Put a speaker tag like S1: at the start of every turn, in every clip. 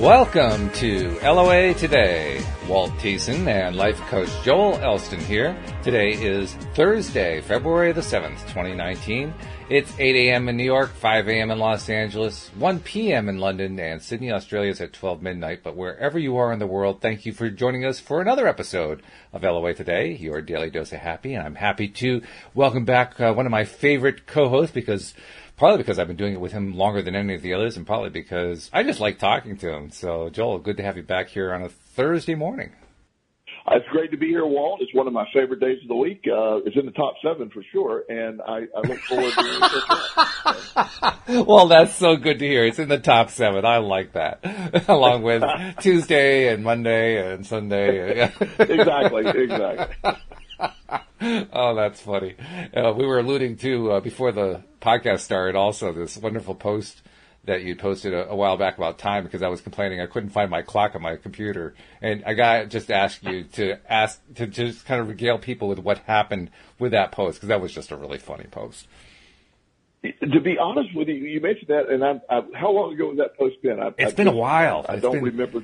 S1: Welcome to LOA Today. Walt Thiessen and life coach Joel Elston here. Today is Thursday, February the 7th, 2019. It's 8 a.m. in New York, 5 a.m. in Los Angeles, 1 p.m. in London, and Sydney, Australia is at 12 midnight. But wherever you are in the world, thank you for joining us for another episode of LOA Today, your daily dose of happy. And I'm happy to welcome back one of my favorite co-hosts, partly because I've been doing it with him longer than any of the others, and partly because I just like talking to him. So, Joel, good to have you back here on a Thursday morning.
S2: It's great to be here, Walt. It's one of my favorite days of the week. It's in the top 7 for sure, and I look forward to it.
S1: Well, that's so good to hear. It's in the top 7. I like that, along with Tuesday and Monday and Sunday.
S2: Exactly.
S1: Oh, that's funny. We were alluding to, before the podcast started, also this wonderful post that you posted a while back about time, because I was complaining I couldn't find my clock on my computer. And I got to just ask you to just kind of regale people with what happened with that post, because that was just a really funny post.
S2: To be honest with you, you mentioned that, and how long ago was that post been?
S1: It's been a while.
S2: I don't remember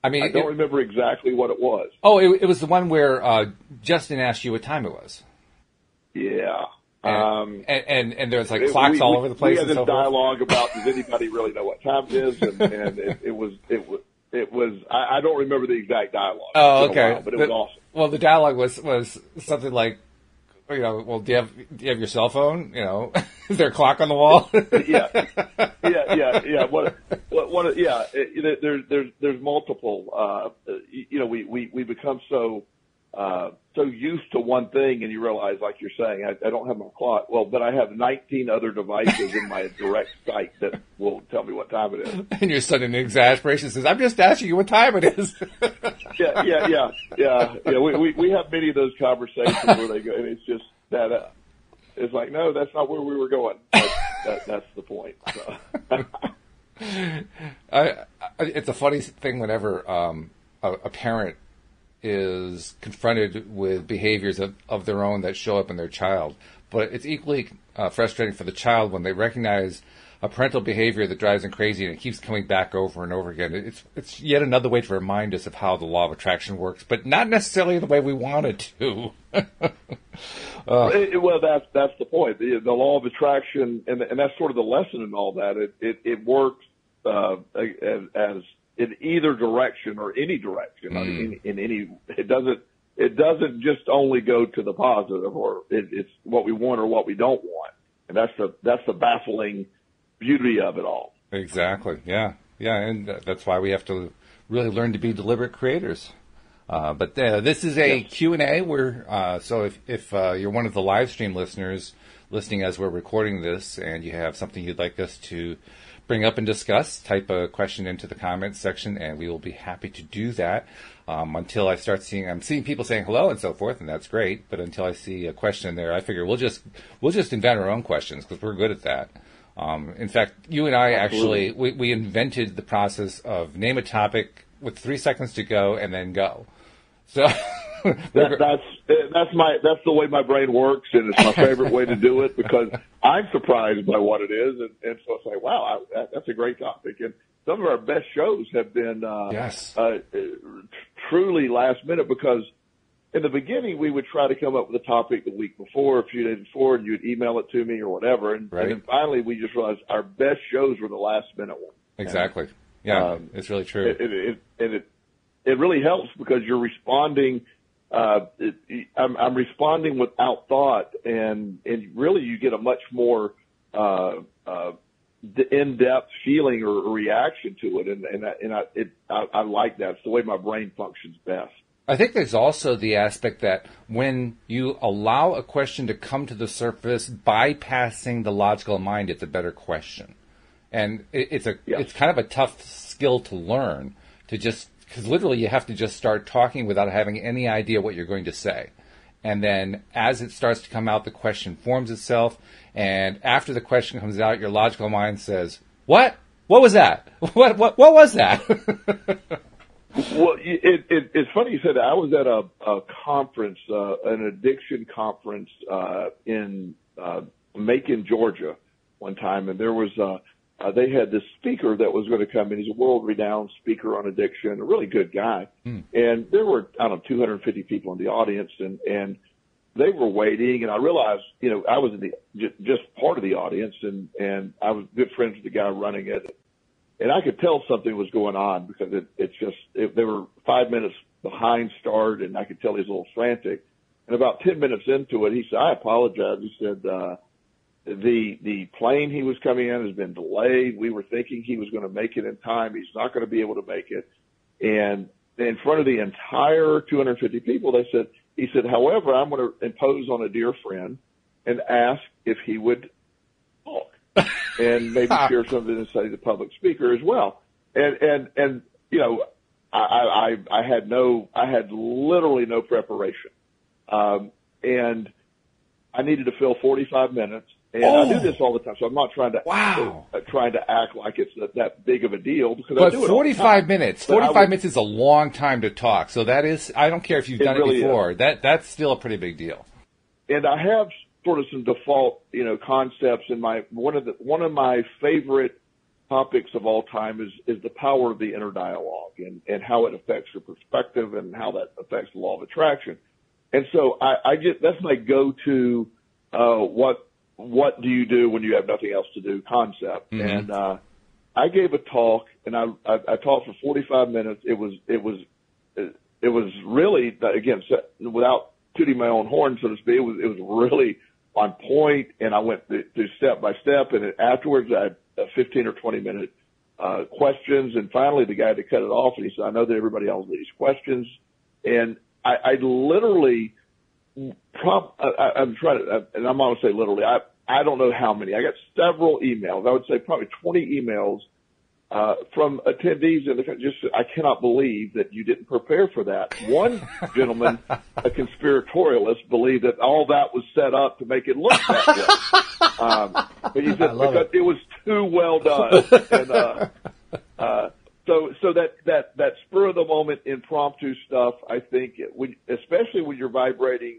S2: I don't remember exactly what it was.
S1: Oh, it was the one where Justin asked you what time it was.
S2: Yeah.
S1: And there's like clocks all over the place.
S2: We had this dialogue about, does anybody really know what time it is? And it was. I don't remember the exact dialogue.
S1: Oh, okay.
S2: But it was awesome.
S1: Well, the dialogue was something like, well, do you have your cell phone? Is there a clock on the wall?
S2: Yeah. There's multiple. We become so used to one thing, and you realize, like you're saying, I don't have my clock. Well, but I have 19 other devices in my direct sight that will tell me what time it is.
S1: And your son in exasperation says, "I'm just asking you what time it is."
S2: Yeah. We have many of those conversations where they go, and it's just that. It's like, no, that's not where we were going. That's the point. So.
S1: It's a funny thing whenever a parent is confronted with behaviors of their own that show up in their child. But it's equally frustrating for the child when they recognize a parental behavior that drives them crazy and it keeps coming back over and over again. It's yet another way to remind us of how the law of attraction works, but not necessarily the way we want it to.
S2: Well, that's the point. The law of attraction, and that's sort of the lesson in all that. It works as in either direction or any direction. I mean, in any, it doesn't just only go to the positive, or it's what we want or what we don't want, and that's the baffling beauty of it all.
S1: Exactly. Yeah, and that's why we have to really learn to be deliberate creators. But this is a Q&A. So if you're one of the live stream listeners listening as we're recording this, and you have something you'd like us to bring up and discuss, type a question into the comments section, and we will be happy to do that. Until I'm seeing people saying hello and so forth, and that's great. But until I see a question there, I figure we'll just invent our own questions, because we're good at that. In fact, you and I actually we invented the process of name a topic with 3 seconds to go and then go. So
S2: that's the way my brain works, and it's my favorite way to do it, because I'm surprised by what it is, and so I say, wow, that's a great topic. And some of our best shows have been truly last minute, because in the beginning we would try to come up with a topic the week before, a few days before, and you'd email it to me or whatever, and then finally we just realized our best shows were the last minute ones.
S1: Exactly. It's really true.
S2: It really helps, because you're responding. I'm responding without thought, and really you get a much more in-depth feeling or reaction to it, I like that. It's the way my brain functions best.
S1: I think there's also the aspect that when you allow a question to come to the surface, bypassing the logical mind, it's a better question. And it's kind of a tough skill to learn, because literally you have to just start talking without having any idea what you're going to say. And then as it starts to come out, the question forms itself. And after the question comes out, your logical mind says, "What? What was that? What was that?"
S2: Well, it's funny you said that. I was at a conference, an addiction conference in Macon, Georgia, one time, and there was they had this speaker that was going to come in. He's a world-renowned speaker on addiction, a really good guy. And there were, 250 people in the audience, and they were waiting. And I realized, I was in just part of the audience, and I was good friends with the guy running it. And I could tell something was going on because they were 5 minutes behind start, and I could tell he was a little frantic. And about 10 minutes into it, he said, "I apologize." He said, the plane he was coming in has been delayed. We were thinking he was going to make it in time. He's not going to be able to make it. And in front of the entire 250 people, he said, "However, I'm going to impose on a dear friend and ask if he would talk and maybe share something and say the public speaker as well." And I had literally no preparation. And I needed to fill 45 minutes. And I do this all the time, so I'm not trying to act like it's that big of a deal. Because
S1: but
S2: I do it
S1: 45 minutes, 45 minutes is a long time to talk. So that is, I don't care if you've done it before. That's still a pretty big deal.
S2: And I have sort of some default, concepts in one of my favorite topics of all time is the power of the inner dialogue and how it affects your perspective and how that affects the law of attraction. And so that's my go-to, what do you do when you have nothing else to do concept. And, I gave a talk and I talked for 45 minutes. It was really, again, without tooting my own horn, so to speak, it was really on point, and I went through step by step, and afterwards I had 15 or 20 minute, questions. And finally the guy had to cut it off, and he said, "I know that everybody else needs questions." And I literally, I'm trying to, and I'm going to say literally, I don't know how many. I got several emails. I would say probably 20 emails, from attendees, and I cannot believe that you didn't prepare for that. One gentleman, a conspiratorialist, believed that all that was set up to make it look that way. But he said because it was too well done. And, so that spur of the moment impromptu stuff, I think, especially when you're vibrating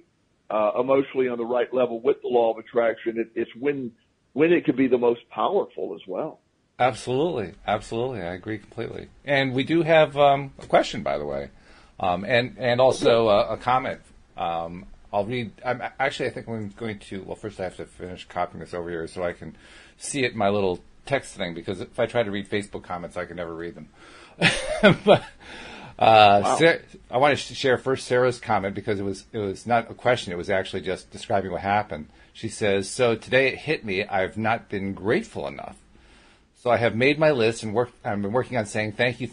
S2: emotionally on the right level with the law of attraction, it's when it can be the most powerful as well.
S1: Absolutely. I agree completely. And we do have a question, by the way, and also a comment. I'll read. I think I'm going to. Well, first I have to finish copying this over here so I can see it in my little text thing, because if I try to read Facebook comments, I can never read them. But wow. I want to share first Sarah's comment, because it was not a question. It was actually just describing what happened. She says, "So today it hit me. I've not been grateful enough. So I have made my list and I've been working on saying thank you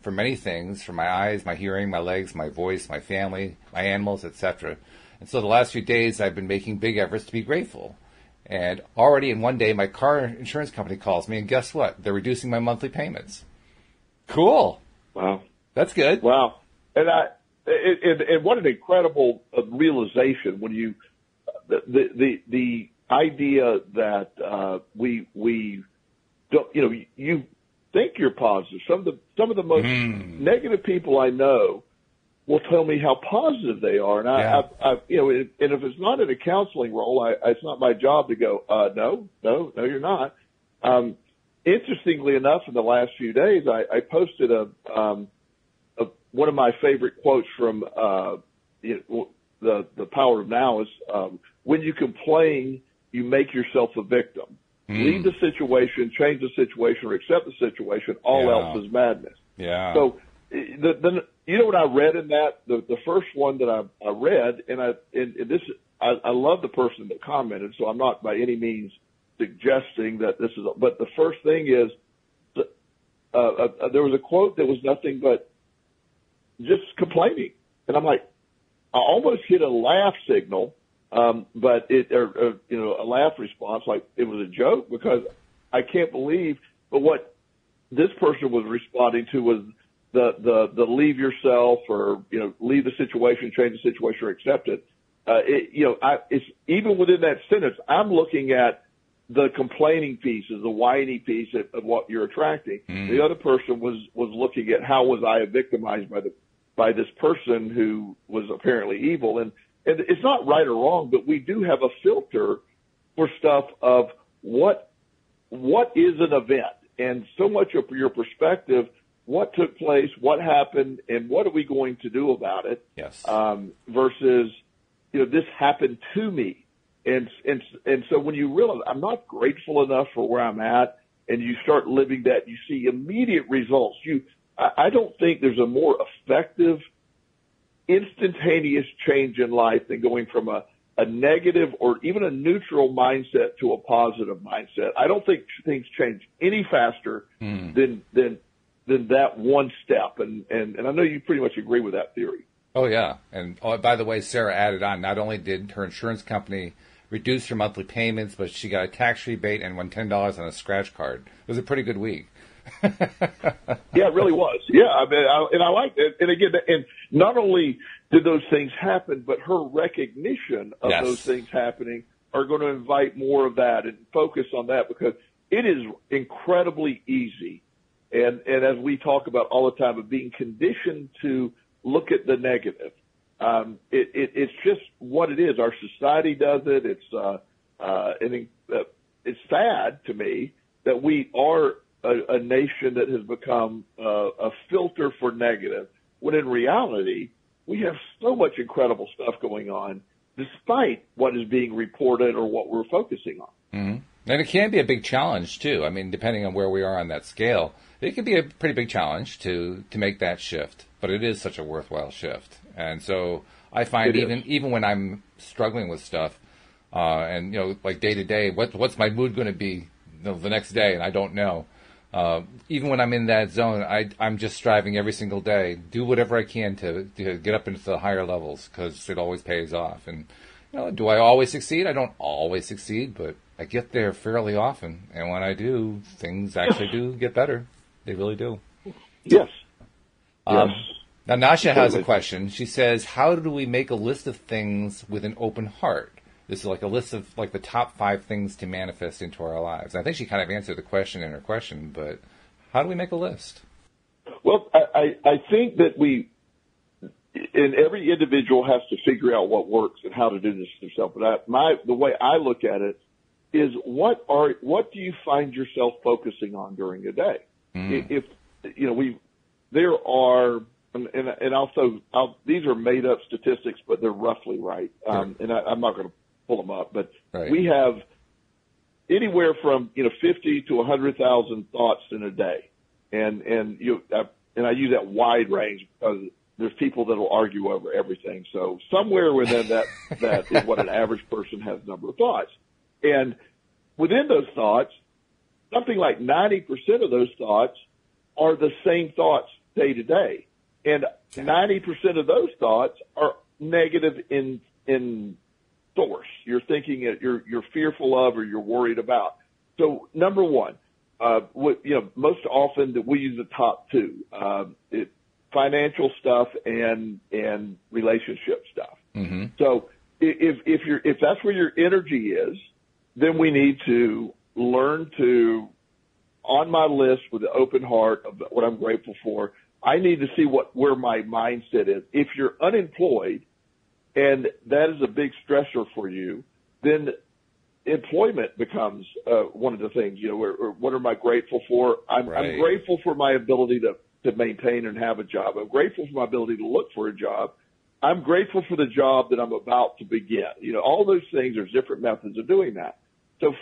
S1: for many things, for my eyes, my hearing, my legs, my voice, my family, my animals, etc. And so the last few days I've been making big efforts to be grateful. And already in one day my car insurance company calls me, and guess what? They're reducing my monthly payments." Cool.
S2: Wow.
S1: That's good.
S2: Wow. And what an incredible realization when the idea that we don't, you think you're positive. Some of the most negative people I know will tell me how positive they are, and and if it's not in a counseling role, it's not my job to go, no, you're not. Interestingly enough, in the last few days, I posted one of my favorite quotes from the Power of Now is, "When you complain, you make yourself a victim. Leave the situation, change the situation, or accept the situation. All else is madness."
S1: Yeah.
S2: So, what I read in that, the first one that I read, I love the person that commented, so I'm not by any means suggesting that this is. But the first thing is, there was a quote that was nothing but just complaining, and I'm like, I almost hit a laugh signal. But a laugh response, like it was a joke, because I can't believe, but what this person was responding to was the leave yourself, or, leave the situation, change the situation, or accept it. It's even within that sentence, I'm looking at the complaining pieces, the whiny piece of what you're attracting. The other person was looking at how was I victimized by this person who was apparently evil. And it's not right or wrong, but we do have a filter for stuff of what what is an event, and so much of your perspective, what took place, what happened, and what are we going to do about it?
S1: Yes.
S2: Versus, this happened to me. And so when you realize I'm not grateful enough for where I'm at, and you start living that, you see immediate results. I don't think there's a more effective, instantaneous change in life than going from a negative or even a neutral mindset to a positive mindset. I don't think things change any faster than that one step. And I know you pretty much agree with that theory.
S1: Oh, yeah. And by the way, Sarah added on, not only did her insurance company reduce her monthly payments, but she got a tax rebate and won $10 on a scratch card. It was a pretty good week.
S2: Yeah, it really was. Yeah, I liked it. And again, and not only did those things happen, but her recognition of those things happening are going to invite more of that and focus on that, because it is incredibly easy. And as we talk about all the time, of being conditioned to look at the negative. It's just what it is. Our society does it. It's sad to me that we are a nation that has become a filter for negative, when in reality we have so much incredible stuff going on, despite what is being reported or what we're focusing on.
S1: Mm-hmm. And it can be a big challenge too. I mean, depending on where we are on that scale, it can be a pretty big challenge to make that shift. But it is such a worthwhile shift. And so I find even when I'm struggling with stuff, and like day to day, what's my mood going to be the next day, and I don't know. Even when I'm in that zone, I'm just striving every single day, do whatever I can to get up into the higher levels, because it always pays off. And do I always succeed? I don't always succeed, but I get there fairly often. And when I do, things actually do get better. They really do.
S2: Yes. Yes.
S1: Now, Nasha has a question. She says, how do we make a list of things with an open heart? This is like a list of like the top 5 things to manifest into our lives. I think she kind of answered the question in her question, but how do we make a list?
S2: Well, I think that every individual has to figure out what works and how to do this themselves. But the way I look at it is, what do you find yourself focusing on during a day? If there are, and also these are made up statistics, but they're roughly right. And I'm not going to pull them up, but we have anywhere from 50 to 100,000 thoughts in a day, and I use that wide range because there's people that will argue over everything. So somewhere within that is what an average person has number of thoughts, and within those thoughts, something like 90% of those thoughts are the same thoughts day to day, and 90% of those thoughts are negative in source. You're thinking that you're fearful of, or you're worried about. So number one, most often that we use the top 2, financial stuff and relationship stuff. Mm-hmm. So if that's where your energy is, then we need to learn to, on my list with an open heart of what I'm grateful for, I need to see where my mindset is. If you're unemployed and that is a big stressor for you, then employment becomes one of the things, what am I grateful for? I'm grateful for my ability to maintain and have a job. I'm grateful for my ability to look for a job. I'm grateful for the job that I'm about to begin. All those things, there's different methods of doing that. So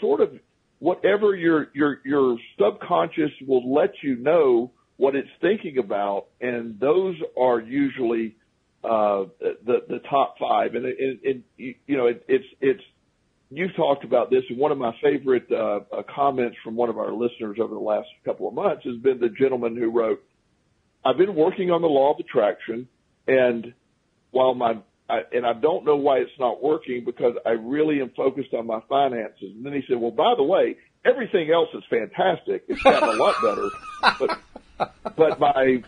S2: sort of whatever your subconscious will let you know what it's thinking about, and those are usually the top 5. And it's you've talked about this, and one of my favorite comments from one of our listeners over the last couple of months has been the gentleman who wrote, "I've been working on the law of attraction, and I don't know why it's not working, because I really am focused on my finances." And then he said, "Well, by the way, everything else is fantastic. It's gotten a lot better, but my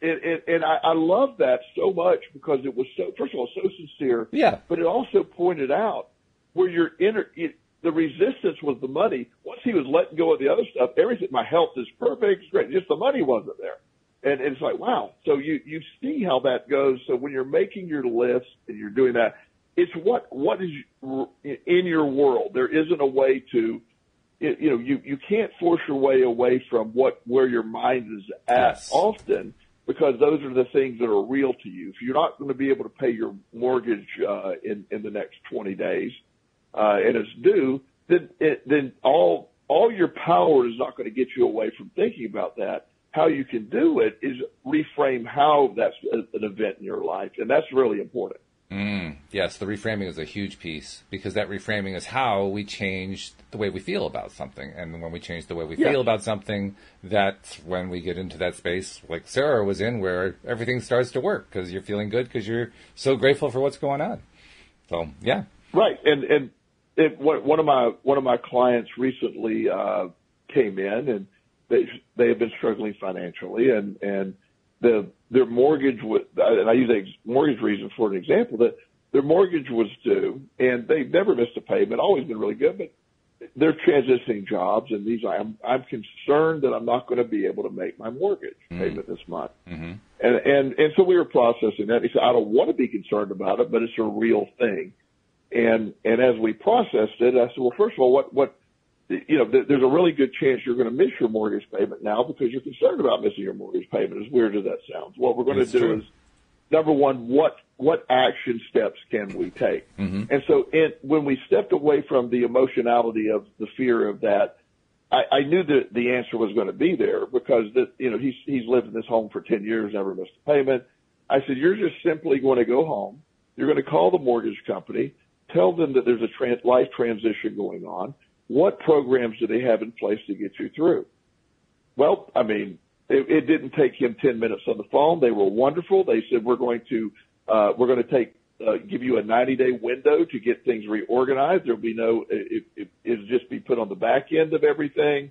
S2: and I love that so much, because it was first of all so sincere. Yeah. But it also pointed out where the resistance was the money. Once he was letting go of the other stuff, everything, my health is perfect, it's great. Just the money wasn't there. And it's like, wow. So you see how that goes. So when you're making your list and you're doing that, it's what is in your world. There isn't a way to you can't force your way away from where your mind is at
S1: Yes.
S2: often, because those are the things that are real to you. If you're not going to be able to pay your mortgage in the next 20 days, and it's due, then all your power is not going to get you away from thinking about that. How you can do it is reframe how that's an event in your life, and that's really important.
S1: Yes, the reframing is a huge piece, because that reframing is how we change the way we feel about something. And when we change the way we feel about something, that's when we get into that space like Sarah was in, where everything starts to work because you're feeling good because you're so grateful for what's going on. So, yeah.
S2: Right. And one of my clients recently came in, and they have been struggling financially, and their mortgage was, and I use a mortgage reason for an example, that their mortgage was due, and they've never missed a payment, always been really good, but they're transitioning jobs, and I'm concerned that I'm not going to be able to make my mortgage payment this month. Mm-hmm. And so we were processing that. He said, I don't want to be concerned about it, but it's a real thing. And as we processed it, I said, well, first of all, there's a really good chance you're going to miss your mortgage payment now because you're concerned about missing your mortgage payment, as weird as that sounds. What we're going to do is, number one, what action steps can we take? Mm-hmm. And so when we stepped away from the emotionality of the fear of that, I knew that the answer was going to be there, because he's lived in this home for 10 years, never missed a payment. I said, you're just simply going to go home. You're going to call the mortgage company, tell them that there's a life transition going on. What programs do they have in place to get you through? Well, I mean, it didn't take him 10 minutes on the phone. They were wonderful. They said, we're going to give you a 90-day window to get things reorganized. There'll be it'll just be put on the back end of everything.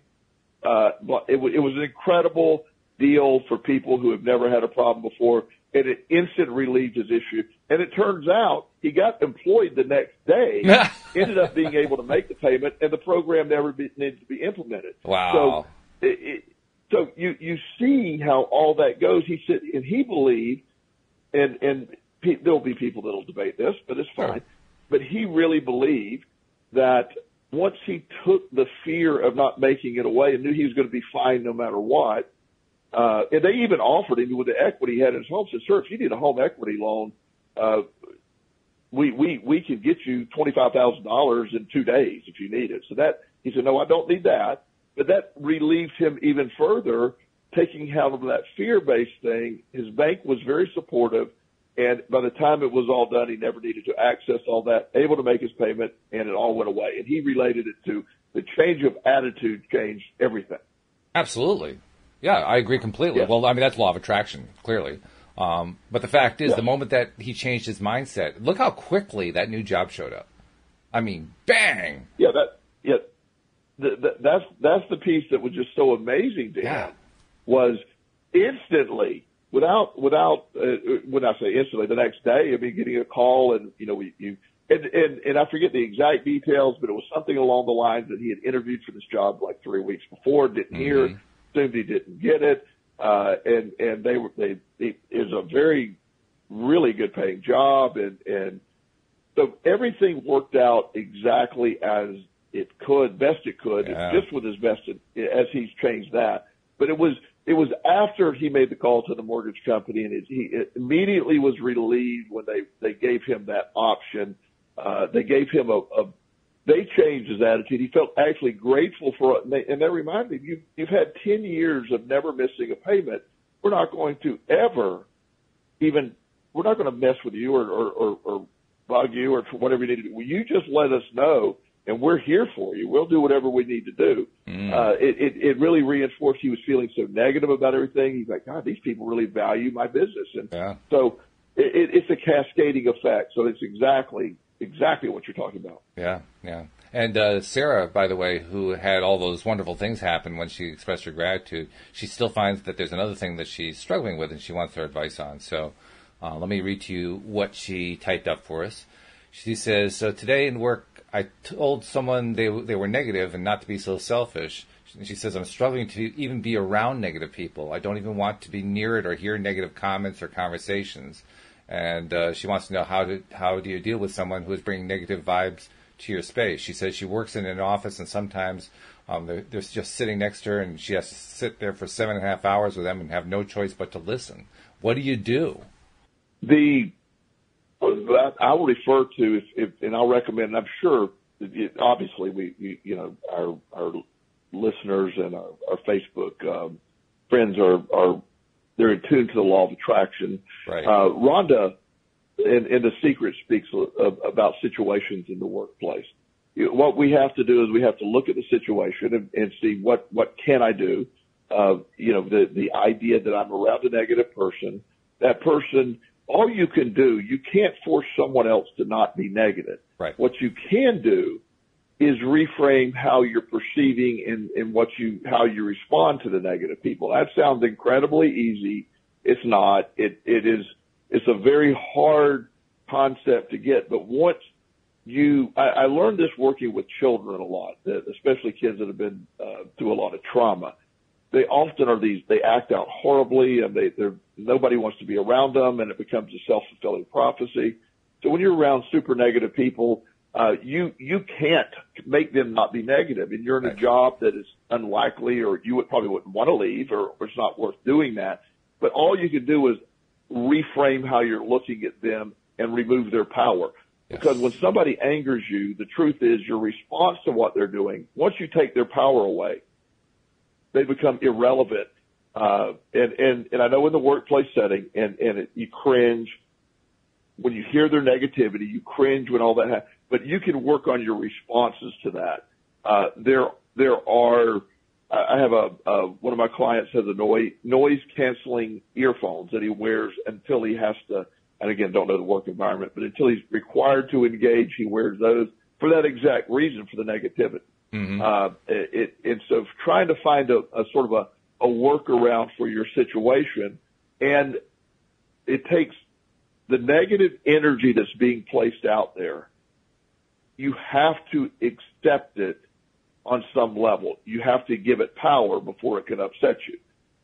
S2: But it was an incredible deal for people who have never had a problem before, and it instant relieved his issue. And it turns out he got employed the next day, ended up being able to make the payment, and the program never needed to be implemented.
S1: Wow.
S2: So you see how all that goes. He said, and he believed, and there'll be people that'll debate this, but it's fine. Sure. But he really believed that once he took the fear of not making it away and knew he was going to be fine no matter what, and they even offered him, with the equity he had in his home, said, sir, if you need a home equity loan, we could get you $25,000 in 2 days if you need it. So he said, no, I don't need that. But that relieved him even further, taking out of that fear-based thing. His bank was very supportive, and by the time it was all done, he never needed to access all that, able to make his payment, and it all went away. And he related it to the change of attitude changed everything.
S1: Absolutely. Yeah, I agree completely. Yes. Well, I mean, that's law of attraction, clearly. But the fact is, the moment that he changed his mindset, look how quickly that new job showed up. I mean, bang! That's the piece that was just so amazing to him, was instantly, without when I say instantly, the next day, I mean, getting a call, and and I forget the exact details, but it was something along the lines that he had interviewed for this job like 3 weeks before, didn't hear it, assumed he didn't get it, and it was a very, really good paying job, and so everything worked out exactly as it could, best it could, just with his best as he's changed that. But it was after he made the call to the mortgage company, and he immediately was relieved when they gave him that option. They gave him they changed his attitude. He felt actually grateful for it, and they reminded him, you've had 10 years of never missing a payment. We're not going to ever we're not going to mess with you or bug you or whatever you need to do. Well, you just let us know, and we're here for you. We'll do whatever we need to do. It really reinforced he was feeling so negative about everything. He's like, God, these people really value my business. And so it's a cascading effect. So it's exactly what you're talking about. Yeah, yeah. And Sarah, by the way, who had all those wonderful things happen when she expressed her gratitude, she still finds that there's another thing that she's struggling with and she wants her advice on. So let me read to you what she typed up for us. She says, so today in work, I told someone they were negative and not to be so selfish. She says, I'm struggling to even be around negative people. I don't even want to be near it or hear negative comments or conversations. And she wants to know how do you deal with someone who is bringing negative vibes to your space. She says she works in an office, and sometimes They're just sitting next to her, and she has to sit there for 7.5 hours with them and have no choice but to listen. What do you do?
S2: I will refer to, and I'll recommend, I'm sure, obviously, our listeners and our Facebook friends they're in tune to the law of attraction.
S1: Right.
S2: Rhonda, in The Secret, speaks about situations in the workplace. What we have to do is we have to look at the situation and see what can I do. The idea that I'm around a negative person, that person, all you can do, you can't force someone else to not be negative.
S1: Right.
S2: What you can do is reframe how you're perceiving and how you respond to the negative people. That sounds incredibly easy. It's not. It's a very hard concept to get, but once I learned this working with children a lot, especially kids that have been through a lot of trauma. They often they act out horribly, and nobody wants to be around them, and it becomes a self-fulfilling prophecy. So when you're around super negative people, you can't make them not be negative, and you're in a job that is unlikely, or you probably wouldn't want to leave, or it's not worth doing that. But all you can do is reframe how you're looking at them and remove their power.
S1: Yes.
S2: Because when somebody angers you, the truth is your response to what they're doing, once you take their power away, they become irrelevant. And I know in the workplace setting, you cringe when you hear their negativity, you cringe when all that happens, but you can work on your responses to that. I have one of my clients has a noise canceling earphones that he wears until he has to, and again, don't know the work environment, but until he's required to engage, he wears those for that exact reason, for the negativity.
S1: Mm-hmm.
S2: And so trying to find a sort of a workaround for your situation, and it takes the negative energy that's being placed out there. You have to accept it on some level. You have to give it power before it can upset you.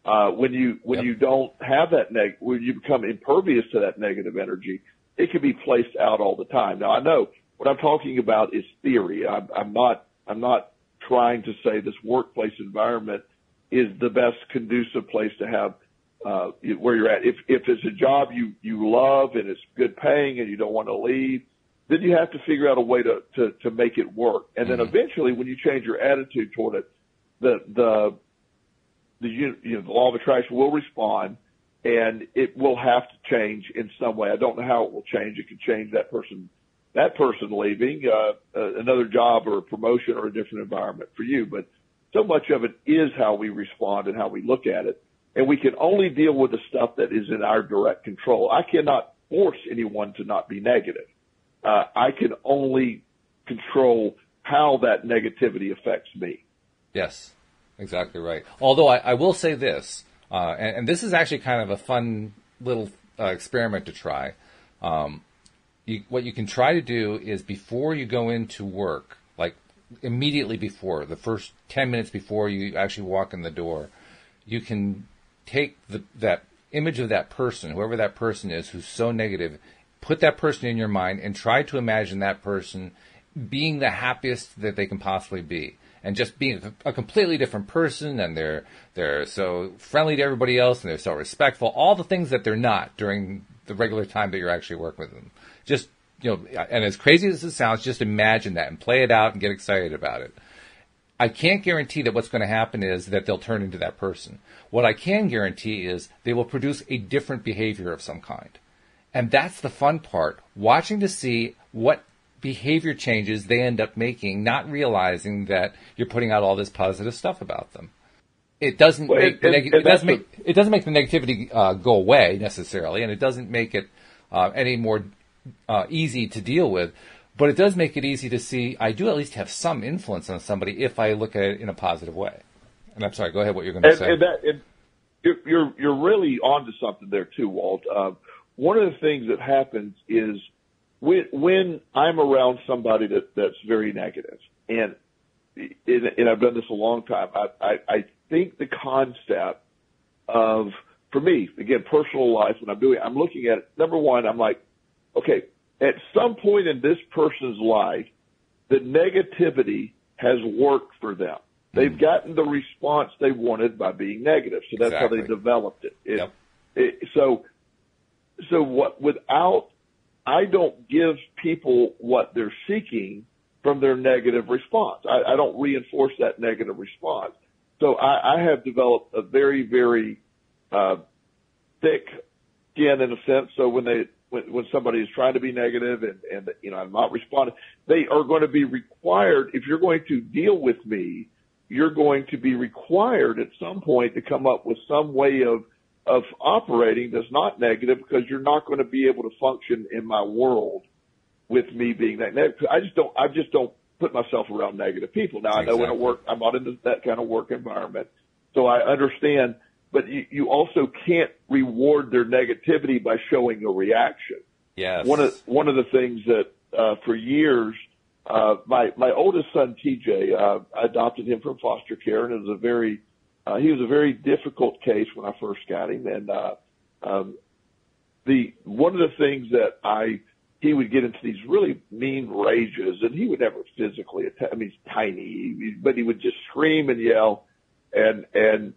S2: When you don't have that when you become impervious to that negative energy, it can be placed out all the time. Now I know what I'm talking about is theory. I'm not trying to say this workplace environment is the best conducive place to have where you're at. If it's a job you love and it's good paying and you don't want to leave, then you have to figure out a way to make it work. And then eventually, when you change your attitude toward it, the law of attraction will respond, and it will have to change in some way. I don't know how it will change. It could change that person leaving, another job or a promotion or a different environment for you. But so much of it is how we respond and how we look at it. And we can only deal with the stuff that is in our direct control. I cannot force anyone to not be negative. I can only control how that negativity affects me.
S1: Yes, exactly right. Although I will say this, and this is actually kind of a fun little experiment to try. What you can try to do is before you go into work, like immediately before, the first 10 minutes before you actually walk in the door, you can take that image of that person, whoever that person is who's so negative, put that person in your mind and try to imagine that person being the happiest that they can possibly be. And just being a completely different person, and they're so friendly to everybody else, and they're so respectful, all the things that they're not during the regular time that you're actually working with them. Just, and as crazy as it sounds, just imagine that and play it out and get excited about it. I can't guarantee that what's going to happen is that they'll turn into that person. What I can guarantee is they will produce a different behavior of some kind. And that's the fun part, watching to see what behavior changes they end up making, not realizing that you're putting out all this positive stuff about them. It doesn't make the negativity go away necessarily, and it doesn't make it any more easy to deal with. But it does make it easy to see I do at least have some influence on somebody if I look at it in a positive way. And I'm sorry, go ahead. What you're going to say?
S2: You're really onto something there too, Walt. One of the things that happens is when I'm around somebody that's very negative, and I've done this a long time, I think the concept of, for me, again, personal life, when I'm looking at it, number one, I'm like, okay, at some point in this person's life, the negativity has worked for them. They've gotten the response they wanted by being negative. So that's how they developed it. I don't give people what they're seeking from their negative response. I don't reinforce that negative response. So I have developed a very, very thick skin in a sense. So when somebody is trying to be negative and I'm not responding, they are going to be required. If you're going to deal with me, you're going to be required at some point to come up with some way of operating that's not negative, because you're not going to be able to function in my world with me being that negative. I just don't put myself around negative people. Now I know when I'm not in that kind of work environment, so I understand. But you also can't reward their negativity by showing a reaction.
S1: Yes.
S2: One of the things that for years, my oldest son TJ, I adopted him from foster care, and it was he was a very difficult case when I first got him. And one of the things that he would get into these really mean rages, and he would never physically attack. I mean, he's tiny, but he would just scream and yell, and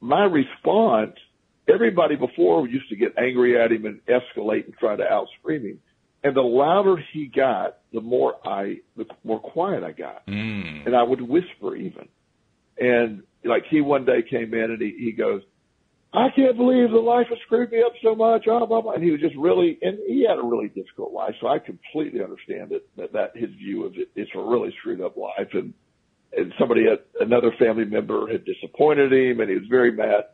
S2: my response, everybody before used to get angry at him and escalate and try to out-scream him. And the louder he got, the more quiet I got. And I would whisper even. And like he one day came in and he goes, I can't believe the life has screwed me up so much. Blah, blah, blah. And he was just and he had a really difficult life. So I completely understand that his view of it, it's a really screwed up life. And another family member had disappointed him, and he was very mad.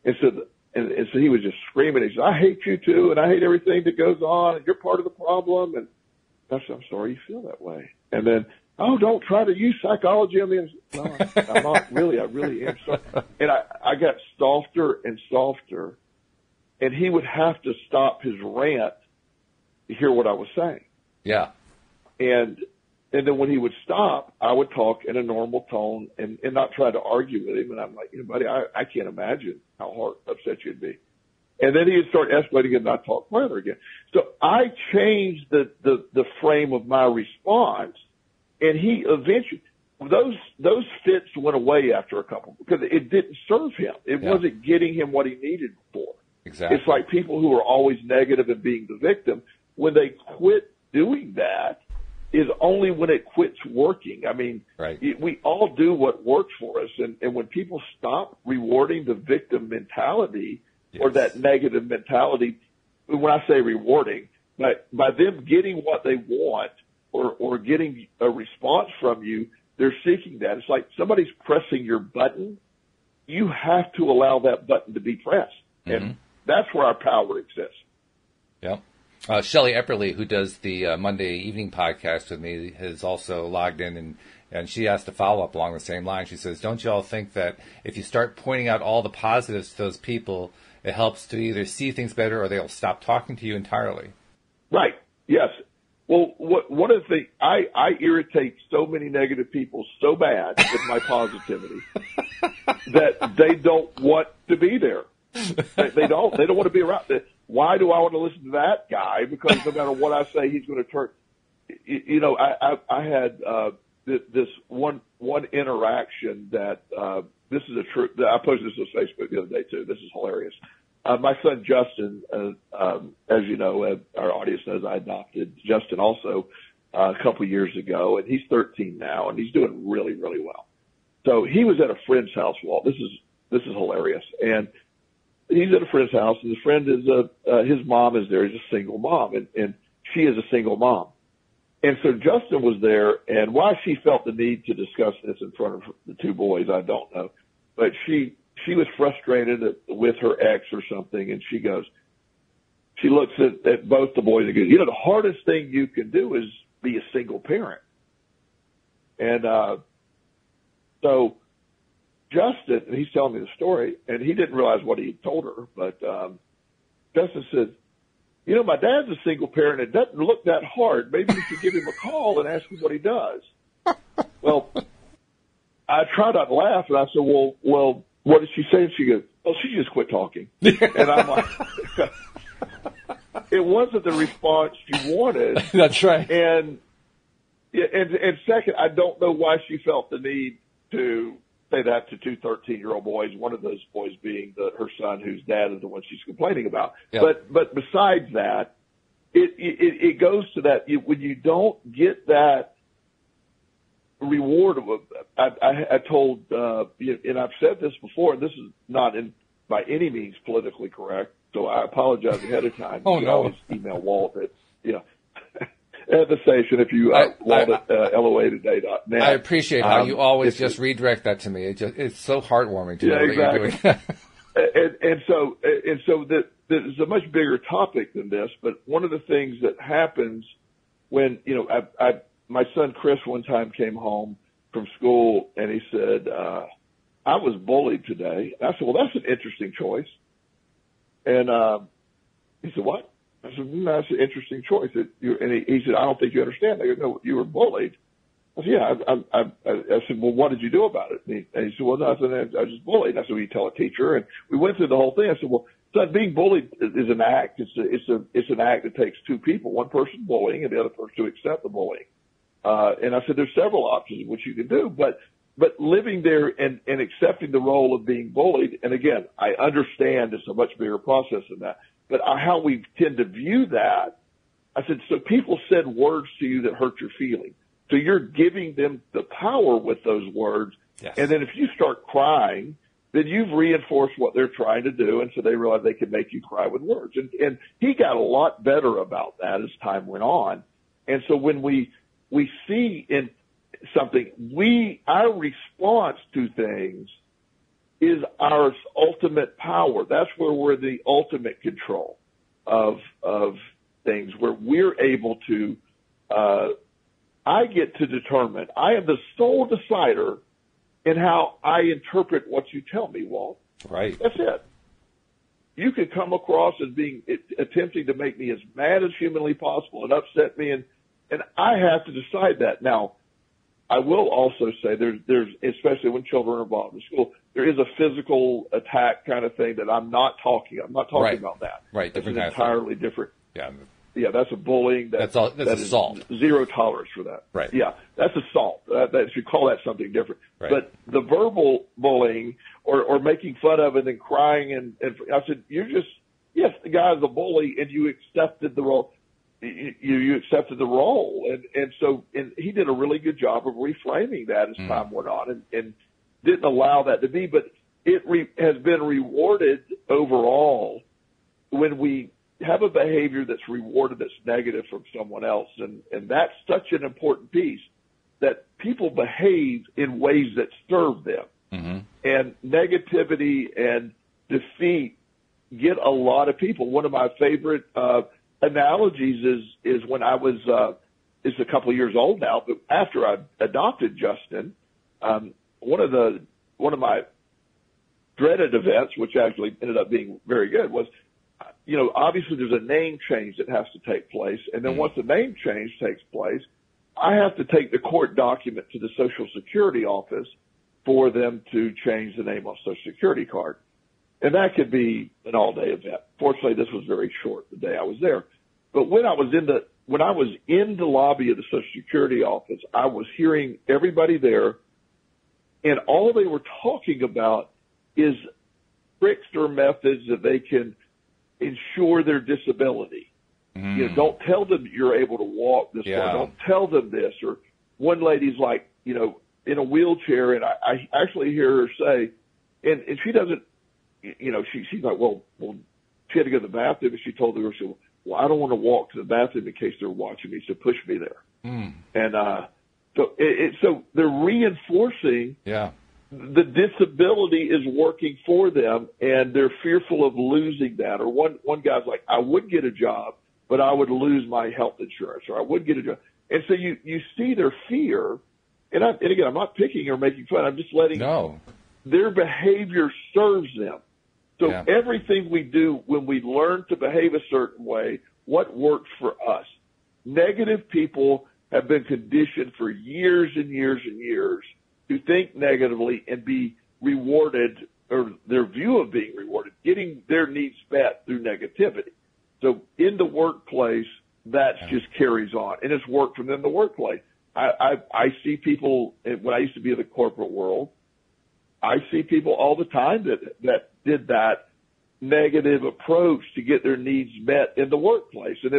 S2: And so he was just screaming. He said, I hate you too, and I hate everything that goes on, and you're part of the problem. And I said, I'm sorry you feel that way. And then, don't try to use psychology on me. No, I'm not really. I really am. So, and I got softer and softer, and he would have to stop his rant to hear what I was saying.
S1: Yeah.
S2: And then when he would stop, I would talk in a normal tone and not try to argue with him. And I'm like, buddy, I can't imagine how upset you'd be. And then he would start escalating and I'd talk further again. So I changed the frame of my response, and he eventually, those fits went away after a couple, because it didn't serve him. It wasn't getting him what he needed for.
S1: Exactly.
S2: It's like people who are always negative and being the victim. When they quit doing that, is only when it quits working. I mean, we all do what works for us. And when people stop rewarding the victim mentality or that negative mentality, when I say rewarding, by them getting what they want or getting a response from you, they're seeking that. It's like somebody's pressing your button. You have to allow that button to be pressed. And that's where our power exists.
S1: Yeah. Shelley Epperly, who does the Monday evening podcast with me, has also logged in, and she asked a follow-up along the same line. She says, don't you all think that if you start pointing out all the positives to those people, it helps to either see things better or they'll stop talking to you entirely?
S2: Right. Yes. Well, one of the things, I irritate so many negative people so bad with my positivity that they don't want to be there. They don't want to be around. Why do I want to listen to that guy? Because no matter what I say, he's going to turn. I had this one interaction that this is a true. I posted this on Facebook the other day too. This is hilarious. My son Justin, as you know, our audience knows, I adopted Justin also a couple years ago, and he's 13 now, and he's doing really, really well. So he was at a friend's house. Well, this is hilarious, and he's at a friend's house, and the friend is his mom is there. He's a single mom, and she is a single mom. And so Justin was there, and why she felt the need to discuss this in front of the two boys, I don't know. But she was frustrated with her ex or something, and she looks at both the boys and goes, the hardest thing you can do is be a single parent. And so Justin, and he's telling me the story, and he didn't realize what he had told her, but Justin said, my dad's a single parent. It doesn't look that hard. Maybe you should give him a call and ask him what he does. Well, I tried not to laugh, and I said, well, what did she say? And she goes, she just quit talking. And I'm like, it wasn't the response you wanted.
S1: That's right.
S2: And second, I don't know why she felt the need to say that to two 13-year-old boys, one of those boys being her son, whose dad is the one she's complaining about. Yep. But besides that, it goes to that when you don't get that reward. I told, and I've said this before, and this is not by any means politically correct, so I apologize ahead of time.
S1: Oh,
S2: you
S1: no.
S2: Always email Walt at the station if you Walt at LOA today.net.
S1: I appreciate how you always just redirect that to me. It's so heartwarming to know that you're doing that.
S2: and so there's a much bigger topic than this, but one of the things that happens when, my son Chris one time came home from school and he said, I was bullied today. And I said, well, that's an interesting choice. And he said, what? I said, that's an interesting choice. And he said, I don't think you understand. I go, no, you were bullied. I said, yeah. I said, well, what did you do about it? And he said, well, no, I was just bullied. I said, well, you tell a teacher. And we went through the whole thing. I said, well, son, being bullied is an act. It's an act that takes two people, one person bullying and the other person to accept the bullying. And I said, there's several options in which you can do, but living there and accepting the role of being bullied. And again, I understand it's a much bigger process than that, but how we tend to view that, I said, so people said words to you that hurt your feelings. So you're giving them the power with those words.
S1: Yes.
S2: And then if you start crying, then you've reinforced what they're trying to do. And so they realize they can make you cry with words. And he got a lot better about that as time went on. And so when we see in something, our response to things is our ultimate power. That's where we're the ultimate control of things, where we're able to, I get to determine, I am the sole decider in how I interpret what you tell me, Walt.
S1: Right.
S2: That's it. You could come across as attempting to make me as mad as humanly possible and upset me, and I have to decide that. Now, I will also say there's especially when children are involved in school, there is a physical attack kind of thing that I'm not talking
S1: right.
S2: about that.
S1: Right.
S2: That's an entirely different.
S1: Yeah.
S2: Yeah, that's a bullying.
S1: That's assault.
S2: Zero tolerance for that.
S1: Right.
S2: Yeah, that's assault. That you call that something different.
S1: Right.
S2: But the verbal bullying or making fun of and then crying and I said, yes, the guy's a bully and you accepted the role. You accepted the role, and so he did a really good job of reframing that as time went on, and didn't allow that to be. But it has been rewarded overall when we have a behavior that's rewarded that's negative from someone else, and that's such an important piece that people behave in ways that serve them, and negativity and defeat get a lot of people. One of my favorite analogies is when I was, it's a couple of years old now, but after I adopted Justin, one of my dreaded events, which actually ended up being very good, was, obviously there's a name change that has to take place. And then once the name change takes place, I have to take the court document to the Social Security office for them to change the name on Social Security card. And that could be an all-day event. Fortunately, this was very short the day I was there. But when I was in the lobby of the Social Security office, I was hearing everybody there, and all they were talking about is tricks or methods that they can ensure their disability. Don't tell them you're able to walk this way. Don't tell them this. Or one lady's like, in a wheelchair, and I actually hear her say, and she doesn't, she's like, well, she had to go to the bathroom, and she told the girl, well, I don't want to walk to the bathroom in case they're watching me, so push me there. And so they're reinforcing the disability is working for them, and they're fearful of losing that. Or one guy's like, I would get a job, but I would lose my health insurance, or I would get a job. And so you see their fear, and again, I'm not picking or making fun. I'm just letting their behavior serves them. So everything we do when we learn to behave a certain way, what works for us? Negative people have been conditioned for years and years and years to think negatively and be rewarded, or their view of being rewarded, getting their needs met through negativity. So in the workplace, that just carries on, and it's worked for them in the workplace. I see people, when I used to be in the corporate world, I see people all the time that did that negative approach to get their needs met in the workplace. And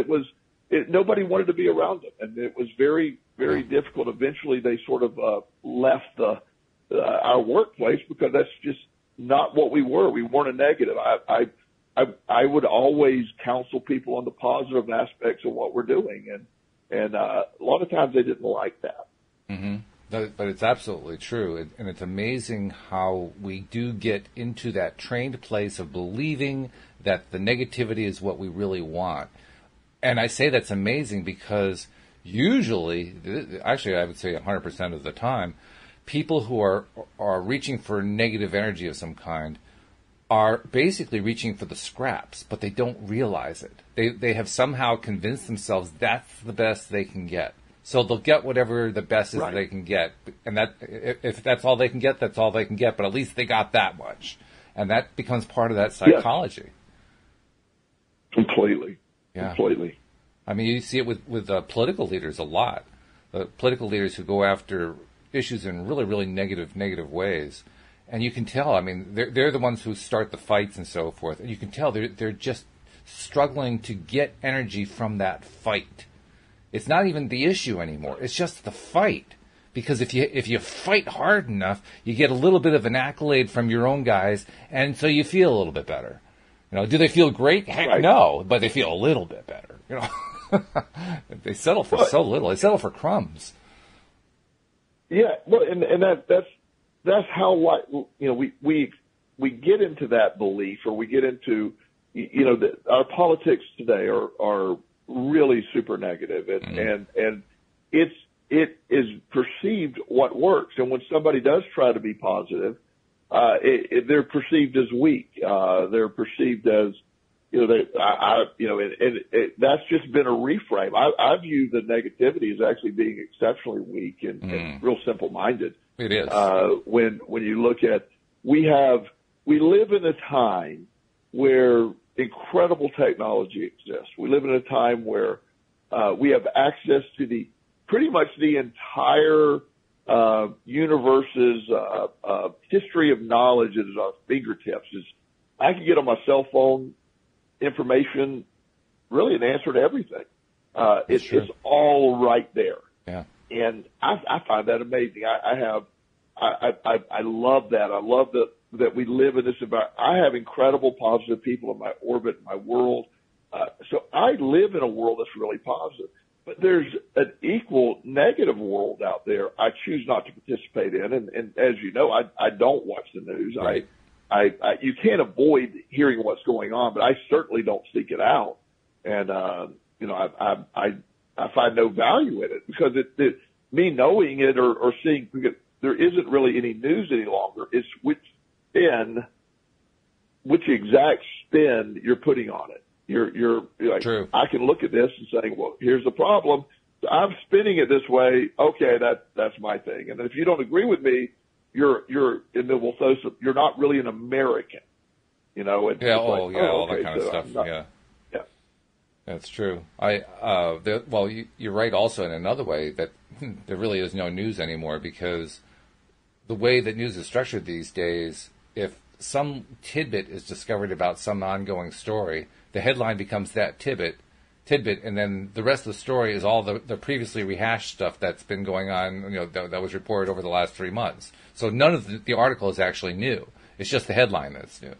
S2: nobody wanted to be around them. And it was very, very difficult. Eventually they sort of, left our workplace because that's just not what we were. We weren't a negative. I would always counsel people on the positive aspects of what we're doing. And a lot of times they didn't like that.
S1: Mm-hmm. But it's absolutely true. And it's amazing how we do get into that trained place of believing that the negativity is what we really want. And I say that's amazing because usually, actually I would say 100% of the time, people who are reaching for negative energy of some kind are basically reaching for the scraps, but they don't realize it. They have somehow convinced themselves that's the best they can get. So they'll get whatever the best is they can get. And that if that's all they can get, that's all they can get. But at least they got that much. And that becomes part of that psychology.
S2: Completely. Yeah. Completely.
S1: I mean, you see it with political leaders a lot. Political leaders who go after issues in really, really negative ways. And you can tell, I mean, they're the ones who start the fights and so forth. And you can tell they're just struggling to get energy from that fight. It's not even the issue anymore. It's just the fight. Because if you fight hard enough, you get a little bit of an accolade from your own guys, and so you feel a little bit better. You know, do they feel great? Heck no, but they feel a little bit better. You know, they settle for so little. They settle for crumbs.
S2: Yeah, well, and that's how we get into that belief, or we get into our politics today are really super negative, and it is perceived what works. And when somebody does try to be positive, they're perceived as weak. They're perceived as, that's just been a reframe. I view the negativity as actually being exceptionally weak and real simple-minded.
S1: It is.
S2: When you look at, we live in a time where incredible technology exists. We live in a time where we have access to pretty much the entire universe's history of knowledge at our fingertips. I can get on my cell phone information, really an answer to everything. It's all right there.
S1: Yeah.
S2: And I find that amazing. I love that. I love that we live in this environment. I have incredible positive people in my orbit, my world. So I live in a world that's really positive. But there's an equal negative world out there I choose not to participate in. And as you know, I don't watch the news.
S1: Right.
S2: You can't avoid hearing what's going on, but I certainly don't seek it out. And, I find no value in it because me knowing it or seeing, there isn't really any news any longer. It's which exact spin you're putting on it. You're like,
S1: True.
S2: I can look at this and say, well, here's the problem. I'm spinning it this way. Okay, that's my thing. And if you don't agree with me, you're not really an American, And
S1: all that kind of stuff. Yeah. That's true. You're right also in another way that there really is no news anymore because the way that news is structured these days, if some tidbit is discovered about some ongoing story, the headline becomes that tidbit, and then the rest of the story is all the previously rehashed stuff that's been going on, that was reported over the last 3 months. So none of the article is actually new. It's just the headline that's new.